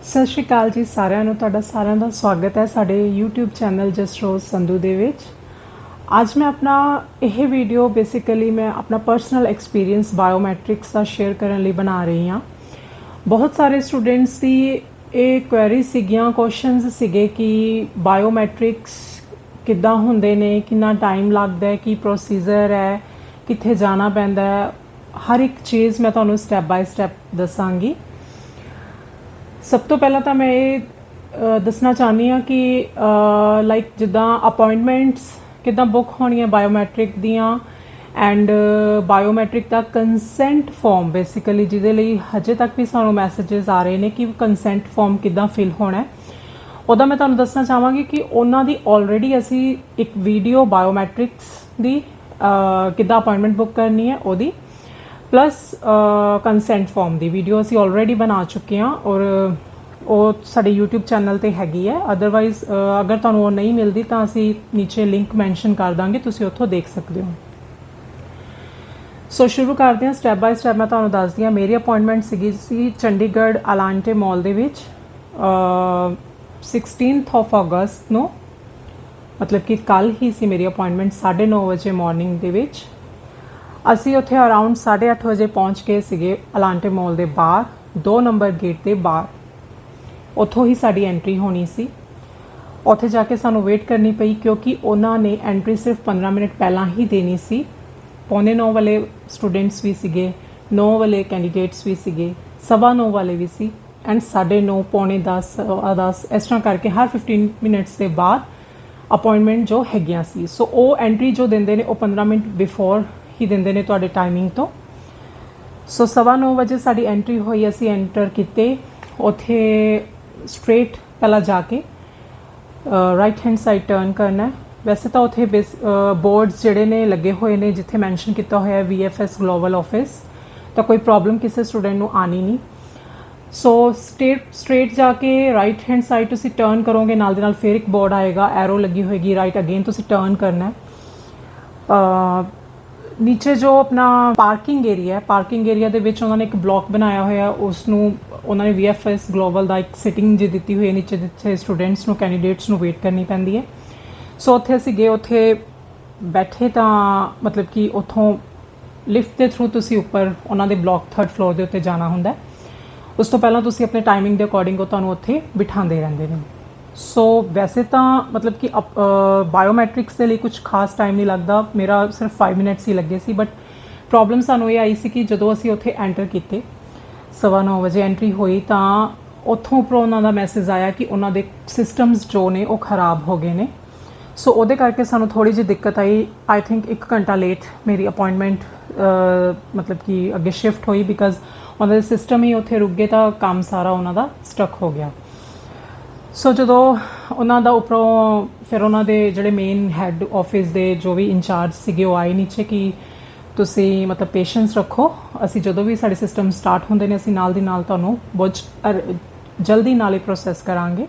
ਸਤਿ ਸ਼੍ਰੀ ਅਕਾਲ ਜੀ ਸਾਰਿਆਂ ਨੂੰ। ਤੁਹਾਡਾ ਸਾਰਿਆਂ ਦਾ ਸਵਾਗਤ ਹੈ ਸਾਡੇ YouTube ਚੈਨਲ ਜਸਟ ਰੋਜ਼ ਸੰਧੂ ਦੇ ਵਿੱਚ। ਅੱਜ ਮੈਂ ਆਪਣਾ ਇਹ ਵੀਡੀਓ ਬੇਸਿਕਲੀ ਮੈਂ ਆਪਣਾ ਪਰਸਨਲ ਐਕਸਪੀਰੀਅੰਸ ਬਾਇਓਮੈਟ੍ਰਿਕਸ ਦਾ ਸ਼ੇਅਰ ਕਰਨ ਲਈ ਬਣਾ ਰਹੀ ਹਾਂ। ਬਹੁਤ ਸਾਰੇ ਸਟੂਡੈਂਟਸ ਦੀ ਇਹ ਕੁਐਰੀ ਸੀਗੀਆਂ, ਕੁਐਸਚਨਸ ਸੀਗੇ ਕਿ ਬਾਇਓਮੈਟ੍ਰਿਕਸ ਕਿੱਦਾਂ ਹੁੰਦੇ ਨੇ, ਕਿੰਨਾ ਟਾਈਮ ਲੱਗਦਾ ਹੈ, ਕੀ ਪ੍ਰੋਸੀਜਰ ਹੈ, ਕਿੱਥੇ ਜਾਣਾ ਪੈਂਦਾ ਹੈ, ਹਰ ਇੱਕ ਚੀਜ਼ ਮੈਂ ਤੁਹਾਨੂੰ ਸਟੈਪ ਬਾਏ ਸਟੈਪ ਦੱਸਾਂਗੀ। ਸਭ ਤੋਂ ਪਹਿਲਾਂ ਤਾਂ ਮੈਂ ਇਹ ਦੱਸਣਾ ਚਾਹੁੰਦੀ ਹਾਂ ਕਿ ਲਾਈਕ ਜਿੱਦਾਂ ਅਪਾਇੰਟਮੈਂਟਸ ਕਿੱਦਾਂ ਬੁੱਕ ਹੋਣੀਆਂ ਬਾਇਓਮੈਟ੍ਰਿਕ ਦੀਆਂ, ਐਂਡ ਬਾਇਓਮੈਟ੍ਰਿਕ ਦਾ ਕੰਸੈਂਟ ਫਾਰਮ ਬੇਸਿਕਲੀ ਜਿਹਦੇ ਲਈ ਹਜੇ ਤੱਕ ਵੀ ਸਾਨੂੰ ਮੈਸੇजेस ਆ ਰਹੇ ਨੇ ਕਿ ਕੰਸੈਂਟ ਫਾਰਮ ਕਿੱਦਾਂ ਫਿਲ ਹੋਣਾ ਹੈ, ਉਹਦਾ ਮੈਂ ਤੁਹਾਨੂੰ ਦੱਸਣਾ ਚਾਹਾਂਗੀ ਕਿ ਉਹਨਾਂ ਦੀ ਆਲਰੇਡੀ ਅਸੀਂ ਇੱਕ ਵੀਡੀਓ ਬਾਇਓਮੈਟ੍ਰਿਕਸ ਦੀ ਕਿੱਦਾਂ ਅਪਾਇੰਟਮੈਂਟ ਬੁੱਕ ਕਰਨੀ ਹੈ ਉਹਦੀ प्लस कंसेंट फॉर्म की वीडियो असी ऑलरेडी बना चुके हैं और वो साडे यूट्यूब चैनल ते हैगी है। अदरवाइज अगर तुहानूं वो नहीं मिलती तो असी नीचे लिंक मैंशन कर देंगे, तुसीं उत्थों देख सकते हो। सो शुरू करते हैं स्टैप बाय स्टैप। मैं तुहानूं दसदी हां मेरी अपॉइंटमेंट सी चंडीगढ़ अलांटे मॉल दे विच 16 अगस्त नूं, मतलब कि कल ही सी मेरी अपॉइंटमेंट 9:30 बजे मॉर्निंग दे विच। ਅਸੀਂ ਉੱਥੇ ਅਰਾਊਂਡ 8:30 ਵਜੇ ਪਹੁੰਚ ਗਏ ਸੀਗੇ ਅਲਾਂਟੇ ਮੋਲ ਦੇ ਬਾਹਰ, 2 ਨੰਬਰ ਗੇਟ ਦੇ ਬਾਹਰ। ਉੱਥੋਂ ਹੀ ਸਾਡੀ ਐਂਟਰੀ ਹੋਣੀ ਸੀ। ਉੱਥੇ ਜਾ ਕੇ ਸਾਨੂੰ ਵੇਟ ਕਰਨੀ ਪਈ ਕਿਉਂਕਿ ਉਹਨਾਂ ਨੇ ਐਂਟਰੀ ਸਿਰਫ 15 ਮਿੰਟ ਪਹਿਲਾਂ ਹੀ ਦੇਣੀ ਸੀ। 9:15 ਵਾਲੇ ਸਟੂਡੈਂਟਸ ਵੀ ਸੀਗੇ, 9 ਵਾਲੇ ਕੈਂਡੀਡੇਟਸ ਵੀ ਸੀਗੇ, 9:15 ਵਾਲੇ ਵੀ ਸੀ, ਐਂਡ 9:30 10:10 ਇਸ ਤਰ੍ਹਾਂ ਕਰਕੇ ਹਰ 15 ਮਿੰਟਸ ਦੇ ਬਾਅਦ ਅਪਾਇੰਟਮੈਂਟ ਜੋ ਹੈਗੀਆਂ ਸੀ। ਸੋ ਉਹ ਐਂਟਰੀ ਜੋ ਦਿੰਦੇ ਨੇ ਉਹ 15 ਮਿੰਟ ਬਿਫੋਰ ही देंदे ने तुहाडे टाइमिंग तो। सो 9:15 बजे साडी एंट्री हुई, असी एंटर किते। उत्थे स्ट्रेट पहला जाके राइट हैंड साइड टर्न करना है। वैसे तो उत्थे बोर्ड्स जिहड़े ने लगे हुए ने जिथे मैंशन किया होया है VFS ग्लोबल ऑफिस, तो कोई प्रॉब्लम किसी स्टूडेंट नूं आनी नहीं। सो स्ट्रेट जाके राइट हैंड साइड तुसीं टर्न करोगे, नाल दे नाल फिर एक बोर्ड आएगा, एरो लगी होएगी राइट, अगेन तुसीं टर्न करना है। नीचे जो अपना पार्किंग एरिया है, पार्किंग एरिया ਦੇ ਵਿੱਚ ਉਹਨਾਂ ਨੇ ਇੱਕ ਬਲੌਕ ਬਣਾਇਆ ਹੋਇਆ, ਉਸ ਨੂੰ ਉਹਨਾਂ ਨੇ VFS ਗਲੋਬਲ ਦਾ ਇੱਕ ਸਿਟਿੰਗ ਜੀ ਦਿੱਤੀ ਹੋਈ ਹੈ ਨੀਚੇ, ਜਿੱਥੇ ਸਟੂਡੈਂਟਸ ਨੂੰ ਕੈਂਡੀਡੇਟਸ ਨੂੰ ਵੇਟ ਕਰਨੀ ਪੈਂਦੀ ਹੈ। ਸੋ ਉੱਥੇ ਅਸੀਂ ਗਏ, ਉੱਥੇ ਬੈਠੇ ਤਾਂ ਮਤਲਬ ਕਿ ਉੱਥੋਂ ਲਿਫਟ ਦੇ ਥਰੂ ਤੁਸੀਂ ਉੱਪਰ ਉਹਨਾਂ ਦੇ ਬਲੌਕ 3rd ਫਲੋਰ ਦੇ ਉੱਤੇ ਜਾਣਾ ਹੁੰਦਾ। ਉਸ ਤੋਂ ਪਹਿਲਾਂ ਤੁਸੀਂ ਆਪਣੇ ਟਾਈਮਿੰਗ ਦੇ ਅਕੋਰਡਿੰਗ ਉਹ ਤੁਹਾਨੂੰ ਉੱਥੇ ਬਿਠਾਉਂਦੇ ਰਹਿੰਦੇ ਨੇ। सो वैसे तो मतलब कि बायोमैट्रिक्स के लिए कुछ खास टाइम नहीं लगता, मेरा सिर्फ 5 मिनट्स ही लगे सी। बट प्रॉब्लम सानू ये आई सी कि जो असी उत्थे एंटर किए 9:15 बजे एंट्री हुई तो उत्थों उपरों उन्होंने मैसेज आया कि उन्होंने सिस्टम्स जो ने वो खराब हो गए ने। सो वो करके सानू थोड़ी जी दिक्कत आई। आई थिंक 1 घंटा लेट मेरी अपॉइंटमेंट मतलब कि अगे शिफ्ट हुई, बिकॉज उन्होंने सिस्टम ही उत्थे रुक गए तो काम सारा उन्होंने स्टक हो गया। सो जो उन्होंने उपरों फिर उन्होंने जोड़े मेन हैड ऑफिस के जो भी इंचार्ज से आए नीचे कि तुसी मतलब पेशेंस रखो, असी जो भी साढ़े सिस्टम स्टार्ट होंगे ने असी नाल दी नाल तुहानूं बहुत जल्दी नाल ही प्रोसैस करांगे।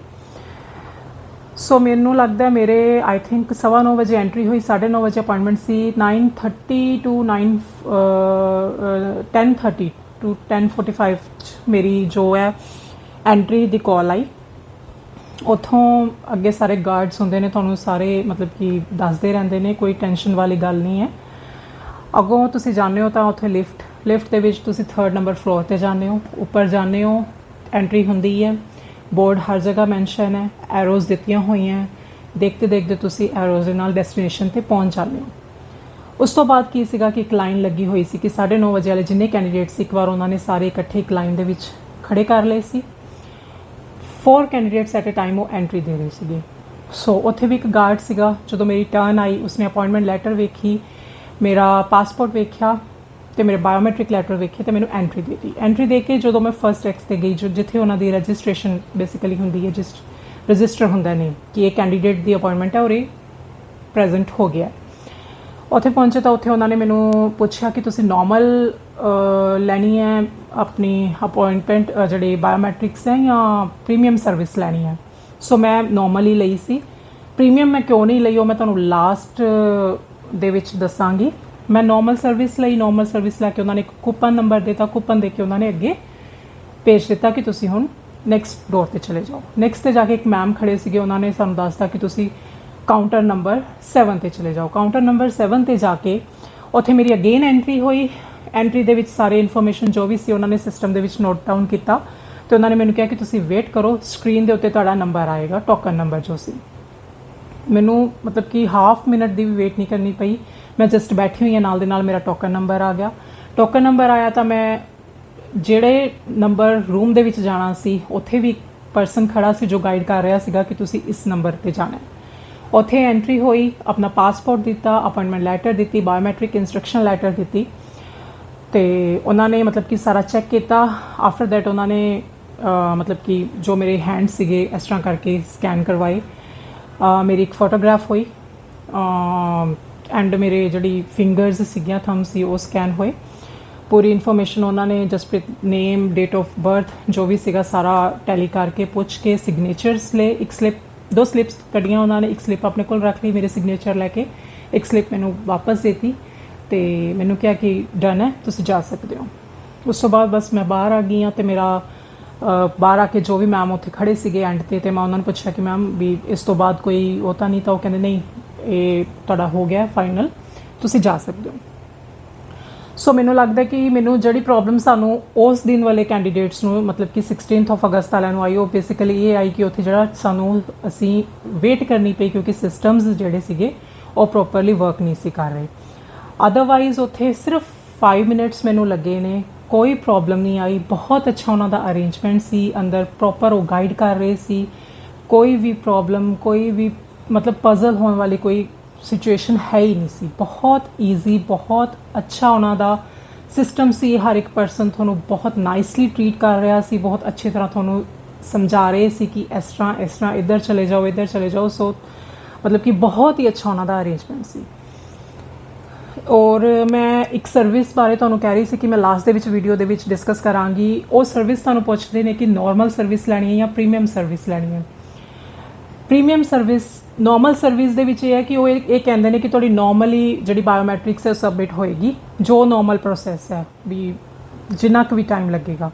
सो मैनू लगता है मेरे आई थिंक 9:15 बजे एंट्री हुई, 9:30 बजे अपॉइंटमेंट सी। 9:30 टू 10:30 टू 10:45 मेरी जो है एंट्री की कॉल आई। ਉੱਥੋਂ ਅੱਗੇ ਸਾਰੇ ਗਾਰਡਸ ਹੁੰਦੇ ਨੇ, ਤੁਹਾਨੂੰ ਸਾਰੇ ਮਤਲਬ ਕਿ ਦੱਸਦੇ ਰਹਿੰਦੇ ਨੇ, ਕੋਈ ਟੈਨਸ਼ਨ ਵਾਲੀ ਗੱਲ ਨਹੀਂ ਹੈ। ਅੱਗੋਂ ਤੁਸੀਂ ਜਾਂਦੇ ਹੋ ਤਾਂ ਉੱਥੇ ਲਿਫਟ ਦੇ ਵਿੱਚ ਤੁਸੀਂ 3rd ਨੰਬਰ ਫਲੋਰ 'ਤੇ ਜਾਂਦੇ ਹੋ, ਉੱਪਰ ਜਾਂਦੇ ਹੋ, ਐਂਟਰੀ ਹੁੰਦੀ ਹੈ, ਬੋਰਡ ਹਰ ਜਗ੍ਹਾ ਮੈਂਸ਼ਨ ਹੈ, ਐਰੋਜ਼ ਦਿੱਤੀਆਂ ਹੋਈਆਂ, ਦੇਖਦੇ ਦੇਖਦੇ ਤੁਸੀਂ ਐਰੋਜ਼ ਦੇ ਨਾਲ ਡੈਸਟੀਨੇਸ਼ਨ 'ਤੇ ਪਹੁੰਚ ਜਾਂਦੇ ਹੋ। ਉਸ ਤੋਂ ਬਾਅਦ ਕੀ ਸੀਗਾ ਕਿ ਇੱਕ ਲਾਈਨ ਲੱਗੀ ਹੋਈ ਸੀ ਕਿ 9:30 ਵਜੇ ਵਾਲੇ ਜਿੰਨੇ ਕੈਂਡੀਡੇਟ ਸੀ ਇੱਕ ਵਾਰ ਉਹਨਾਂ ਨੇ ਸਾਰੇ ਇਕੱਠੇ ਇੱਕ ਲਾਈਨ ਦੇ ਵਿੱਚ ਖੜੇ ਕਰ ਲਏ ਸੀ। 4 कैंडीडेट्स एट ए टाइम वो एंट्री दे रहे थे। सो उत्थे भी एक गार्ड सीगा, जो मेरी टर्न आई उसने अपॉइंटमेंट लैटर वेखी, मेरा पासपोर्ट वेख्या तो मेरे बायोमैट्रिक लैटर वेखे तो मैंने एंट्री दे दी। एंट्री दे के जो मैं फर्स्ट डेस्क ते गई, जो जिथे उन्होंने रजिस्ट्रेशन बेसिकली होंगी है, जिस रजिस्टर होंगे ने कि ये कैंडीडेट की अपॉइंटमेंट है और ये प्रेजेंट हो गया। उत्थे पहुँचे तो उत्थे उन्होंने मैनू पूछा कि तुसी नॉर्मल लैनी है अपनी अपॉइंटमेंट जिहड़ी बायोमैट्रिक्स है या प्रीमियम सर्विस लैनी है। सो मैं नॉर्मल ही लई सी। प्रीमियम मैं क्यों नहीं लई वो मैं तुहानूं लास्ट दे विच दसांगी। मैं नॉर्मल सर्विस लई, नॉर्मल सर्विस लैके उन्होंने एक कूपन नंबर देता, कूपन दे के उन्होंने अगे भेज दिता कि तुसी हुण ਨੈਕਸਟ ਡੋਰ ਤੇ ਚਲੇ ਜਾਓ। ਨੈਕਸਟ ਤੇ ਜਾ ਕੇ ਇੱਕ ਮੈਮ ਖੜੇ ਸੀਗੇ, ਉਹਨਾਂ ਨੇ ਸਾਨੂੰ ਦੱਸਤਾ ਕਿ ਤੁਸੀਂ ਕਾਊਂਟਰ ਨੰਬਰ 7 ਤੇ ਚਲੇ ਜਾਓ। ਕਾਊਂਟਰ ਨੰਬਰ 7 ਤੇ ਜਾ ਕੇ ਉੱਥੇ ਮੇਰੀ ਅਗੇਨ ਐਂਟਰੀ ਹੋਈ। ਐਂਟਰੀ ਦੇ ਵਿੱਚ ਸਾਰੇ ਇਨਫੋਰਮੇਸ਼ਨ ਜੋ ਵੀ ਸੀ ਉਹਨਾਂ ਨੇ ਸਿਸਟਮ ਦੇ ਵਿੱਚ ਨੋਟ ਡਾਊਨ ਕੀਤਾ ਤੇ ਉਹਨਾਂ ਨੇ ਮੈਨੂੰ ਕਿਹਾ ਕਿ ਤੁਸੀਂ ਵੇਟ ਕਰੋ, ਸਕਰੀਨ ਦੇ ਉੱਤੇ ਤੁਹਾਡਾ ਨੰਬਰ ਆਏਗਾ, ਟੋਕਨ ਨੰਬਰ ਜੋ ਸੀ। ਮੈਨੂੰ ਮਤਲਬ ਕਿ ਹਾਫ ਮਿੰਟ ਦੀ ਵੀ ਵੇਟ ਨਹੀਂ ਕਰਨੀ ਪਈ, ਮੈਂ ਜਸਟ ਬੈਠੀ ਹੋਈ ਹਾਂ, ਨਾਲ ਦੇ ਨਾਲ ਮੇਰਾ ਟੋਕਨ ਨੰਬਰ ਆ ਗਿਆ। ਟੋਕਨ ਨੰਬਰ ਆਇਆ ਤਾਂ ਮੈਂ ਜਿਹੜੇ ਨੰਬਰ ਰੂਮ ਦੇ ਵਿੱਚ ਜਾਣਾ ਸੀ ਉੱਥੇ ਵੀ ਇੱਕ ਪਰਸਨ ਖੜਾ ਸੀ ਜੋ ਗਾਈਡ ਕਰ ਰਿਹਾ ਸੀਗਾ ਕਿ ਤੁਸੀਂ ਇਸ ਨੰਬਰ ਤੇ ਜਾਣਾ ਹੈ। ਉੱਥੇ ਐਂਟਰੀ ਹੋਈ, ਆਪਣਾ ਪਾਸਪੋਰਟ ਦਿੱਤਾ, ਅਪਾਇੰਟਮੈਂਟ ਲੈਟਰ ਦਿੱਤੀ, ਬਾਇਓਮੈਟ੍ਰਿਕ ਇੰਸਟਰਕਸ਼ਨ ਲੈਟਰ ਦਿੱਤੀ ਤੇ ਉਹਨਾਂ ਨੇ ਮਤਲਬ ਕਿ ਸਾਰਾ ਚੈੱਕ ਕੀਤਾ। ਆਫਟਰ ਦੈਟ ਉਹਨਾਂ ਨੇ ਮਤਲਬ ਕਿ ਜੋ ਮੇਰੇ ਹੈਂਡ ਸੀਗੇ ਇਸ ਤਰ੍ਹਾਂ ਕਰਕੇ ਸਕੈਨ ਕਰਵਾਏ। ਮੇਰੀ ਇੱਕ ਫੋਟੋਗ੍ਰਾਫ ਹੋਈ ਐਂਡ ਮੇਰੇ ਜਿਹੜੀ ਫਿੰਗਰਸ ਸੀਗੀਆਂ, ਥੰਬ ਸੀ, ਉਹ ਸਕੈਨ ਹੋਏ। ਪੂਰੀ ਇਨਫੋਰਮੇਸ਼ਨ ਉਹਨਾਂ ਨੇ ਜਸਪ੍ਰੀਤ ਨੇਮ, ਡੇਟ ਆਫ ਬਰਥ ਜੋ ਵੀ ਸੀਗਾ ਸਾਰਾ ਟੈਲੀ ਕਰਕੇ ਪੁੱਛ ਕੇ ਸਿਗਨੇਚਰਸ ਲਏ। ਇੱਕ ਸਲਿੱਪ, 2 ਸਲਿੱਪਸ ਕੱਢੀਆਂ ਉਹਨਾਂ ਨੇ, ਇੱਕ ਸਲਿੱਪ ਆਪਣੇ ਕੋਲ ਰੱਖ ਲਈ ਮੇਰੇ ਸਿਗਨੇਚਰ ਲੈ ਕੇ, ਇੱਕ ਸਲਿੱਪ ਮੈਨੂੰ ਵਾਪਸ ਦੇਤੀ ਤੇ ਮੈਨੂੰ ਕਿਹਾ ਕਿ ਡਨ ਹੈ, ਤੁਸੀਂ ਜਾ ਸਕਦੇ ਹੋ। ਉਸ ਤੋਂ ਬਾਅਦ ਬਸ ਮੈਂ ਬਾਹਰ ਆ ਗਈ ਹਾਂ ਤੇ ਮੇਰਾ ਬਾਹਰ ਆ ਕੇ ਜੋ ਵੀ ਮੈਮ ਉੱਥੇ ਖੜੇ ਸੀਗੇ ਐਂਡ ਤੇ ਮੈਂ ਉਹਨਾਂ ਨੂੰ ਪੁੱਛਿਆ ਕਿ ਮੈਮ ਵੀ ਇਸ ਤੋਂ ਬਾਅਦ ਕੋਈ ਉਹ ਤਾਂ ਨਹੀਂ? ਤਾਂ ਉਹ ਕਹਿੰਦੇ ਨਹੀਂ, ਇਹ ਤੁਹਾਡਾ ਹੋ ਗਿਆ ਫਾਈਨਲ, ਤੁਸੀਂ ਜਾ ਸਕਦੇ ਹੋ। ਸੋ ਮੈਨੂੰ ਲੱਗਦਾ ਕਿ ਮੈਨੂੰ ਜਿਹੜੀ ਪ੍ਰੋਬਲਮ ਸਾਨੂੰ ਉਸ ਦਿਨ ਵਾਲੇ ਕੈਂਡੀਡੇਟਸ ਨੂੰ ਮਤਲਬ ਕਿ 16th ਆਫ ਅਗਸਤ ਵਾਲਿਆਂ ਨੂੰ ਆਈ, ਉਹ ਬੇਸਿਕਲੀ ਇਹ ਆਈ ਕਿ ਉੱਥੇ ਜਿਹੜਾ ਸਾਨੂੰ ਅਸੀਂ ਵੇਟ ਕਰਨੀ ਪਈ ਕਿਉਂਕਿ ਸਿਸਟਮਸ ਜਿਹੜੇ ਸੀਗੇ ਉਹ ਪ੍ਰੋਪਰਲੀ ਵਰਕ ਨਹੀਂ ਸੀ ਕਰ ਰਹੇ। ਅਦਰਵਾਈਜ਼ ਉੱਥੇ ਸਿਰਫ 5 ਮਿੰਟਸ ਮੈਨੂੰ ਲੱਗੇ ਨੇ, ਕੋਈ ਪ੍ਰੋਬਲਮ ਨਹੀਂ ਆਈ। ਬਹੁਤ ਅੱਛਾ ਉਹਨਾਂ ਦਾ ਅਰੇਂਜਮੈਂਟ ਸੀ, ਅੰਦਰ ਪ੍ਰੋਪਰ ਉਹ ਗਾਈਡ ਕਰ ਰਹੇ ਸੀ। ਕੋਈ ਵੀ ਪ੍ਰੋਬਲਮ, ਕੋਈ ਵੀ ਮਤਲਬ ਪਜ਼ਲ ਹੋਣ ਵਾਲੀ ਕੋਈ ਸਿਚੁਏਸ਼ਨ ਹੈ ਹੀ ਨਹੀਂ ਸੀ। ਬਹੁਤ ਈਜ਼ੀ, ਬਹੁਤ ਅੱਛਾ ਉਹਨਾਂ ਦਾ ਸਿਸਟਮ ਸੀ। ਹਰ ਇੱਕ ਪਰਸਨ ਤੁਹਾਨੂੰ ਬਹੁਤ ਨਾਈਸਲੀ ਟਰੀਟ ਕਰ ਰਿਹਾ ਸੀ, ਬਹੁਤ ਅੱਛੀ ਤਰ੍ਹਾਂ ਤੁਹਾਨੂੰ ਸਮਝਾ ਰਹੇ ਸੀ ਕਿ ਇਸ ਤਰ੍ਹਾਂ ਇੱਧਰ ਚਲੇ ਜਾਓ, ਇੱਧਰ ਚਲੇ ਜਾਓ। ਸੋ ਮਤਲਬ ਕਿ ਬਹੁਤ ਹੀ ਅੱਛਾ ਉਹਨਾਂ ਦਾ ਅਰੇਂਜਮੈਂਟ ਸੀ। ਔਰ ਮੈਂ ਇੱਕ ਸਰਵਿਸ ਬਾਰੇ ਤੁਹਾਨੂੰ ਕਹਿ ਰਹੀ ਸੀ ਕਿ ਮੈਂ ਲਾਸਟ ਦੇ ਵਿੱਚ ਵੀਡੀਓ ਦੇ ਵਿੱਚ ਡਿਸਕਸ ਕਰਾਂਗੀ। ਉਹ ਸਰਵਿਸ ਤੁਹਾਨੂੰ ਪੁੱਛਦੇ ਨੇ ਕਿ ਨਾਰਮਲ ਸਰਵਿਸ ਲੈਣੀ ਹੈ ਜਾਂ ਪ੍ਰੀਮੀਅਮ ਸਰਵਿਸ ਲੈਣੀ ਹੈ। ਪ੍ਰੀਮੀਅਮ ਸਰਵਿਸ, ਨਾਰਮਲ ਸਰਵਿਸ ਦੇ ਵਿੱਚ ਇਹ ਹੈ ਕਿ ਉਹ ਇਹ ਕਹਿੰਦੇ ਨੇ ਕਿ ਤੁਹਾਡੀ ਨਾਰਮਲੀ ਜਿਹੜੀ ਬਾਇਓਮੈਟ੍ਰਿਕਸ ਹੈ ਸਬਮਿਟ ਹੋਏਗੀ, ਜੋ ਨਾਰਮਲ ਪ੍ਰੋਸੈਸ ਹੈ, ਵੀ ਜਿੰਨਾ ਕੁ ਵੀ ਟਾਈਮ ਲੱਗੇਗਾ।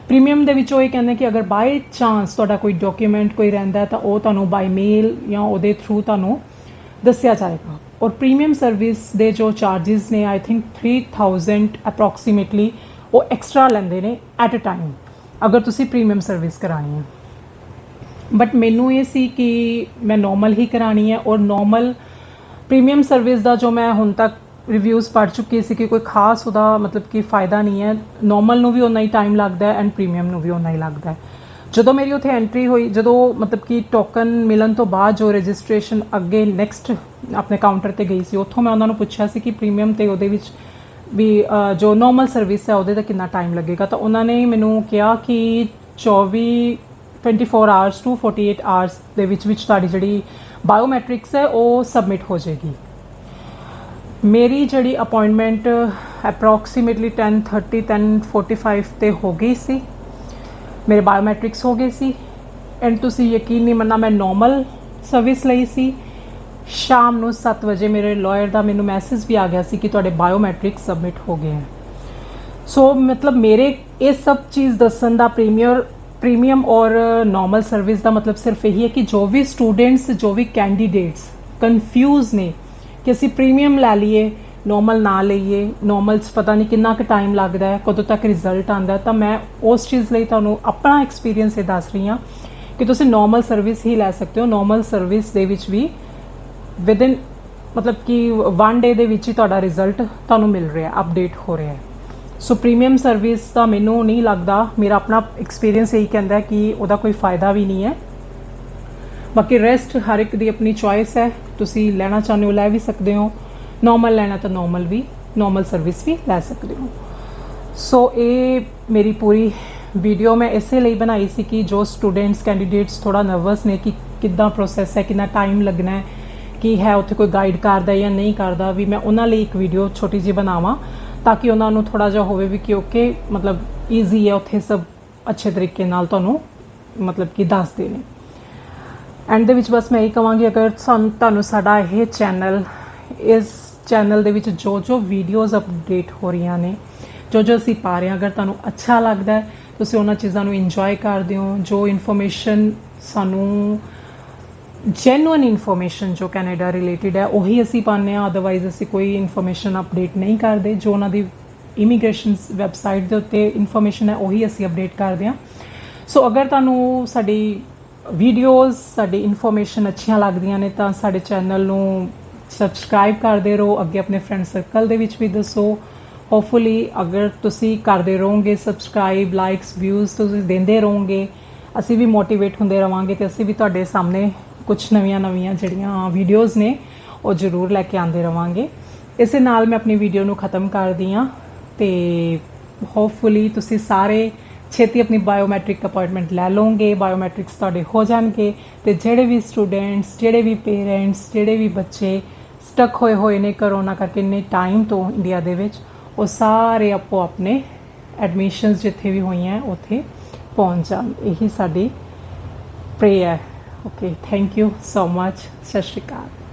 ਪ੍ਰੀਮੀਅਮ ਦੇ ਵਿੱਚ ਉਹ ਇਹ ਕਹਿੰਦੇ ਕਿ ਅਗਰ ਬਾਈ ਚਾਂਸ ਤੁਹਾਡਾ ਕੋਈ ਡਾਕੂਮੈਂਟ ਕੋਈ ਰਹਿੰਦਾ ਤਾਂ ਉਹ ਤੁਹਾਨੂੰ ਬਾਈ ਮੇਲ ਜਾਂ ਉਹਦੇ ਥਰੂ ਤੁਹਾਨੂੰ ਦੱਸਿਆ ਜਾਏਗਾ। ਔਰ ਪ੍ਰੀਮੀਅਮ ਸਰਵਿਸ ਦੇ ਜੋ ਚਾਰਜਿਸ ਨੇ ਆਈ ਥਿੰਕ 3000 ਅਪਰੋਕਸੀਮੇਟਲੀ ਉਹ ਐਕਸਟਰਾ ਲੈਂਦੇ ਨੇ ਐਟ ਅ ਟਾਈਮ ਅਗਰ ਤੁਸੀਂ ਪ੍ਰੀਮੀਅਮ ਸਰਵਿਸ ਕਰਾਣੀ ਹੈ। ਬਟ ਮੈਨੂੰ ਇਹ ਸੀ ਕਿ ਮੈਂ ਨਾਰਮਲ ਹੀ ਕਰਾਣੀ ਹੈ। ਔਰ ਨਾਰਮਲ ਪ੍ਰੀਮੀਅਮ ਸਰਵਿਸ ਦਾ ਜੋ ਮੈਂ ਹੁਣ ਤੱਕ ਰਿਵਿਊਜ਼ ਪੜ੍ਹ ਚੁੱਕੀ ਸੀ ਕਿ ਕੋਈ ਖਾਸ ਉਹਦਾ ਮਤਲਬ ਕਿ ਫਾਇਦਾ ਨਹੀਂ ਹੈ। ਨਾਰਮਲ ਨੂੰ ਵੀ ਉਨਾ ਹੀ ਟਾਈਮ ਲੱਗਦਾ ਹੈ ਐਂਡ ਪ੍ਰੀਮੀਅਮ ਨੂੰ ਵੀ ਉਨਾ ਹੀ ਲੱਗਦਾ ਹੈ। ਜਦੋਂ ਮੇਰੀ ਉੱਥੇ ਐਂਟਰੀ ਹੋਈ, ਜਦੋਂ ਮਤਲਬ ਕਿ ਟੋਕਨ ਮਿਲਣ ਤੋਂ ਬਾਅਦ ਜੋ ਰਜਿਸਟ੍ਰੇਸ਼ਨ ਅੱਗੇ ਨੈਕਸਟ ਆਪਣੇ ਕਾਊਂਟਰ ਤੇ ਗਈ ਸੀ, ਉੱਥੋਂ ਮੈਂ ਉਹਨਾਂ ਨੂੰ ਪੁੱਛਿਆ ਸੀ ਕਿ ਪ੍ਰੀਮੀਅਮ ਤੇ ਉਹਦੇ ਵਿੱਚ ਵੀ ਜੋ ਨਾਰਮਲ ਸਰਵਿਸ ਹੈ ਉਹਦੇ ਦਾ ਕਿੰਨਾ ਟਾਈਮ ਲੱਗੇਗਾ। ਤਾਂ ਉਹਨਾਂ ਨੇ ਮੈਨੂੰ ਕਿਹਾ ਕਿ 24 ਆਵਰਸ ਟੂ 48 ਆਵਰਸ ਦੇ ਵਿੱਚ ਤੁਹਾਡੀ ਜਿਹੜੀ ਬਾਇਓਮੈਟ੍ਰਿਕਸ ਹੈ ਉਹ ਸਬਮਿਟ ਹੋ ਜਾਏਗੀ। ਮੇਰੀ ਜਿਹੜੀ ਅਪਾਇੰਟਮੈਂਟ ਅਪਰੋਕਸੀਮੇਟਲੀ 10:30 10:45 ਤੇ ਹੋ ਗਈ ਸੀ। ਮੇਰੇ ਬਾਇਓਮੈਟ੍ਰਿਕਸ ਹੋ ਗਏ ਸੀ ਐਂਡ ਤੁਸੀਂ ਯਕੀਨ ਨਹੀਂ ਮੰਨਣਾ, ਮੈਂ ਨਾਰਮਲ ਸਰਵਿਸ ਲਈ ਸੀ। ਸ਼ਾਮ ਨੂੰ 7 ਵਜੇ ਮੇਰੇ ਲਾਇਰ ਦਾ ਮੈਨੂੰ ਮੈਸੇਜ ਵੀ ਆ ਗਿਆ ਸੀ ਕਿ ਤੁਹਾਡੇ ਬਾਇਓਮੈਟ੍ਰਿਕਸ ਸਬਮਿਟ ਹੋ ਗਏ ਹੈ। ਸੋ ਮਤਲਬ ਮੇਰੇ ਇਹ ਸਭ ਚੀਜ਼ ਦੱਸਣ ਦਾ ਪ੍ਰੀਮੀਅਮ ਔਰ ਨਾਰਮਲ ਸਰਵਿਸ ਦਾ ਮਤਲਬ ਸਿਰਫ ਇਹੀ ਹੈ ਕਿ ਜੋ ਵੀ ਸਟੂਡੈਂਟਸ, ਜੋ ਵੀ ਕੈਂਡੀਡੇਟਸ ਕਨਫਿਊਜ਼ ਨੇ ਕਿ ਅਸੀਂ ਪ੍ਰੀਮੀਅਮ ਲੈ ਲਈਏ, ਨਾਰਮਲ ਨਾ ਲਈਏ, ਨਾਰਮਲ 'ਚ ਪਤਾ ਨਹੀਂ ਕਿੰਨਾ ਕੁ ਟਾਈਮ ਲੱਗਦਾ ਹੈ, ਕਦੋਂ ਤੱਕ ਰਿਜ਼ਲਟ ਆਉਂਦਾ, ਤਾਂ ਮੈਂ ਉਸ ਚੀਜ਼ ਲਈ ਤੁਹਾਨੂੰ ਆਪਣਾ ਐਕਸਪੀਰੀਅੰਸ ਇਹ ਦੱਸ ਰਹੀ ਹਾਂ ਕਿ ਤੁਸੀਂ ਨਾਰਮਲ ਸਰਵਿਸ ਹੀ ਲੈ ਸਕਦੇ ਹੋ। ਨਾਰਮਲ ਸਰਵਿਸ ਦੇ ਵਿੱਚ ਵੀ ਵਿਦਿਨ ਮਤਲਬ ਕਿ 1 ਡੇ ਦੇ ਵਿੱਚ ਹੀ ਤੁਹਾਡਾ ਰਿਜ਼ਲਟ ਤੁਹਾਨੂੰ ਮਿਲ ਰਿਹਾ, ਅਪਡੇਟ ਹੋ ਰਿਹਾ ਹੈ। ਸੋ ਪ੍ਰੀਮੀਅਮ ਸਰਵਿਸ ਦਾ ਮੈਨੂੰ ਨਹੀਂ ਲੱਗਦਾ, ਮੇਰਾ ਆਪਣਾ ਐਕਸਪੀਰੀਅੰਸ ਇਹੀ ਕਹਿੰਦਾ ਕਿ ਉਹਦਾ ਕੋਈ ਫਾਇਦਾ ਵੀ ਨਹੀਂ ਹੈ। ਬਾਕੀ ਰੈਸਟ ਹਰ ਇੱਕ ਦੀ ਆਪਣੀ ਚੋਇਸ ਹੈ, ਤੁਸੀਂ ਲੈਣਾ ਚਾਹੁੰਦੇ ਹੋ ਲੈ ਵੀ ਸਕਦੇ ਹੋ, ਨਾਰਮਲ ਲੈਣਾ ਤਾਂ ਨਾਰਮਲ ਸਰਵਿਸ ਵੀ ਲੈ ਸਕਦੇ ਹੋ। ਸੋ ਇਹ ਮੇਰੀ ਪੂਰੀ ਵੀਡੀਓ ਮੈਂ ਇਸੇ ਲਈ ਬਣਾਈ ਸੀ ਕਿ ਜੋ ਸਟੂਡੈਂਟਸ, ਕੈਂਡੀਡੇਟਸ ਥੋੜਾ ਨਰਵਸ ਨੇ ਕਿ ਕਿੱਦਾਂ ਪ੍ਰੋਸੈਸ ਹੈ, ਕਿੰਨਾ ਟਾਈਮ ਲੱਗਣਾ ਹੈ, ਕੀ ਹੈ ਉੱਥੇ ਕੋਈ ਗਾਈਡ ਕਰਦਾ ਜਾਂ ਨਹੀਂ ਕਰਦਾ, ਵੀ ਮੈਂ ਉਹਨਾਂ ਲਈ ਇੱਕ ਵੀਡੀਓ ਛੋਟੀ ਜਿਹੀ ਬਣਾਵਾਂ ਤਾਂ ਕਿ ਉਹਨਾਂ ਨੂੰ ਥੋੜਾ ਜਿਹਾ ਹੋਵੇ ਵੀ ਕਿ ਓਕੇ ਮਤਲਬ ਈਜ਼ੀ ਹੈ, ਉੱਥੇ ਸਭ ਅੱਛੇ ਤਰੀਕੇ ਨਾਲ ਤੁਹਾਨੂੰ ਮਤਲਬ ਕਿ ਦੱਸਦੇ ਨੇ। ਐਂਡ ਦੇ ਵਿੱਚ ਬਸ ਮੈਂ ਇਹ ਕਹਾਂਗੀ, ਅਗਰ ਤੁਹਾਨੂੰ ਸਾਡਾ ਇਹ ਚੈਨਲ, ਇਸ ਚੈਨਲ ਦੇ ਵਿੱਚ ਜੋ ਵੀਡੀਓਜ਼ ਅਪਡੇਟ ਹੋ ਰਹੀਆਂ ਨੇ, ਜੋ ਅਸੀਂ ਪਾ ਰਹੇ ਹਾਂ, ਅਗਰ ਤੁਹਾਨੂੰ ਅੱਛਾ ਲੱਗਦਾ ਹੈ ਤੁਸੀਂ ਉਹਨਾਂ ਚੀਜ਼ਾਂ ਨੂੰ ਇੰਜੋਏ ਕਰਦੇ ਹੋ। ਜੋ ਇਨਫੋਰਮੇਸ਼ਨ ਸਾਨੂੰ ਜੈਨੂਅਨ ਇਨਫੋਰਮੇਸ਼ਨ ਜੋ ਕੈਨੇਡਾ ਰਿਲੇਟਿਡ ਹੈ ਉਹੀ ਅਸੀਂ ਪਾਉਂਦੇ ਹਾਂ, ਅਦਰਵਾਈਜ਼ ਅਸੀਂ ਕੋਈ ਇਨਫੋਰਮੇਸ਼ਨ ਅਪਡੇਟ ਨਹੀਂ ਕਰਦੇ। ਜੋ ਉਹਨਾਂ ਦੀ ਇਮੀਗ੍ਰੇਸ਼ਨ ਵੈਬਸਾਈਟ ਦੇ ਉੱਤੇ ਇਨਫੋਰਮੇਸ਼ਨ ਹੈ ਉਹੀ ਅਸੀਂ ਅਪਡੇਟ ਕਰਦੇ ਹਾਂ। ਸੋ ਅਗਰ ਤੁਹਾਨੂੰ ਸਾਡੀ ਵੀਡੀਓਜ਼, ਸਾਡੀ ਇਨਫੋਰਮੇਸ਼ਨ ਅੱਛੀਆਂ ਲੱਗਦੀਆਂ ਨੇ ਤਾਂ ਸਾਡੇ ਚੈਨਲ ਨੂੰ ਸਬਸਕ੍ਰਾਈਬ ਕਰਦੇ ਰਹੋ, ਅੱਗੇ ਆਪਣੇ ਫਰੈਂਡ ਸਰਕਲ ਦੇ ਵਿੱਚ ਵੀ ਦੱਸੋ। ਹੋਪਫੁਲੀ ਅਗਰ ਤੁਸੀਂ ਕਰਦੇ ਰਹੋਗੇ ਸਬਸਕ੍ਰਾਈਬ, ਲਾਈਕਸ, ਵਿਊਜ਼ ਤੁਸੀਂ ਦਿੰਦੇ ਰਹੋਗੇ, ਅਸੀਂ ਵੀ ਮੋਟੀਵੇਟ ਹੁੰਦੇ ਰਵਾਂਗੇ ਤੇ ਅਸੀਂ ਵੀ ਤੁਹਾਡੇ ਸਾਹਮਣੇ ਕੁਛ ਨਵੀਆਂ ਜਿਹੜੀਆਂ ਵੀਡੀਓਜ਼ ਨੇ ਉਹ ਜ਼ਰੂਰ ਲੈ ਕੇ ਆਉਂਦੇ ਰਵਾਂਗੇ। ਇਸੇ ਨਾਲ ਮੈਂ ਆਪਣੀ ਵੀਡੀਓ ਨੂੰ ਖ਼ਤਮ ਕਰਦੀ ਹਾਂ ਤੇ ਹੋਪਫੁਲੀ ਤੁਸੀਂ ਸਾਰੇ ਛੇਤੀ ਆਪਣੀ ਬਾਇਓਮੈਟ੍ਰਿਕ ਅਪਾਇੰਟਮੈਂਟ ਲੈ ਲਓਗੇ, ਬਾਇਓਮੈਟ੍ਰਿਕਸ ਤੁਹਾਡੇ ਹੋ ਜਾਣਗੇ ਤੇ ਜਿਹੜੇ ਵੀ ਸਟੂਡੈਂਟਸ, ਜਿਹੜੇ ਵੀ ਪੇਰੈਂਟਸ, ਜਿਹੜੇ ਵੀ ਬੱਚੇ ਸਟਕ ਹੋਏ ਨੇ ਕਰੋਨਾ ਕਰਕੇ ਇੰਨੇ ਟਾਈਮ ਤੋਂ ਇੰਡੀਆ ਦੇ ਵਿੱਚ, ਉਹ ਸਾਰੇ ਆਪੋ ਆਪਣੇ ਐਡਮਿਸ਼ਨਸ ਜਿੱਥੇ ਵੀ ਹੋਈਆਂ ਉੱਥੇ ਪਹੁੰਚ ਜਾਣ। ਇਹੀ ਸਾਡੀ ਪ੍ਰੇਅਰ ਹੈ। Okay, thank you so much. ਸਤਿ ਸ਼੍ਰੀ ਅਕਾਲ।